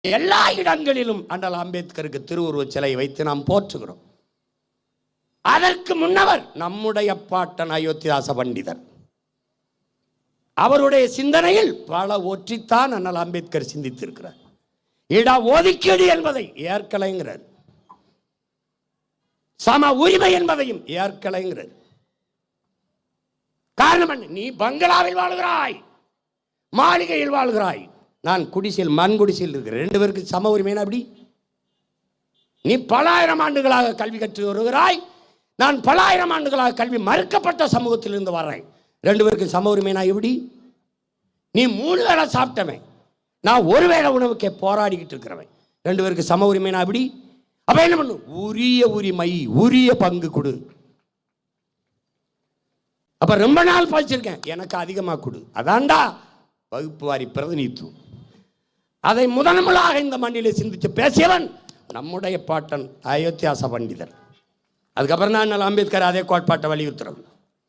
எல்லா இடங்களிலும் அண்ணல் அம்பேத்கருக்கு திருவுருவச் சிலை வைத்து நாம் போற்றுகிறோம். அதற்கு முன்னவர் நம்முடைய பாட்டன் அயோத்திதாச பண்டிதர். அவருடைய சிந்தனையில் பல ஒற்றித்தான் அண்ணல் அம்பேத்கர் சிந்தித்திருக்கிறார். இட ஒதுக்கீடு என்பதை ஏற்கலைங்கிறார், சம உரிமை என்பதையும் ஏற்கலைங்கிறார். காரணம் என்ன? நீ பங்களாவில் வாழ்கிறாய், மாளிகையில் வாழ்கிறாய், நான் குடிசையில் மண் குடிசையில் இருக்கிறேன். 2 பேருக்கு சம உரிமைனா அப்படி? நீ பல ஆயிரம் ஆண்டுகளாக கல்வி கற்று வருகிறாய், நான் பல ஆயிரம் ஆண்டுகளாக கல்வி மறுக்கப்பட்ட சமூகத்திலிருந்து வர்றேன். 2 பேருக்கு சம உரிமைனா எப்படி? நீ 3 வேளை சாப்பிட்டவன், நான் 1 வேளை உணவுக்கே போராடிக்கிட்டு இருக்கிறவன். 2 பேருக்கு சம உரிமைனா அப்படி? அப்ப என்ன பண்ணு? உரிய உரிமை, உரிய பங்கு கொடு. அப்ப ரொம்ப நாள் படிச்சிருக்கேன், எனக்கு அதிகமாக கொடு. அதான்டா வகுப்பு வாரி பிரதிநிதித்துவம். அதை முதன்முதலாக இந்த மண்ணிலே சிந்தித்து பேசியவன் நம்முடைய பாட்டன் அயோத்திதாச பண்டிதர். அதுக்கப்புறம் தான் அண்ணல் அம்பேத்கர் அதே கோட்பாட்டை வலியுறுத்துறோம்.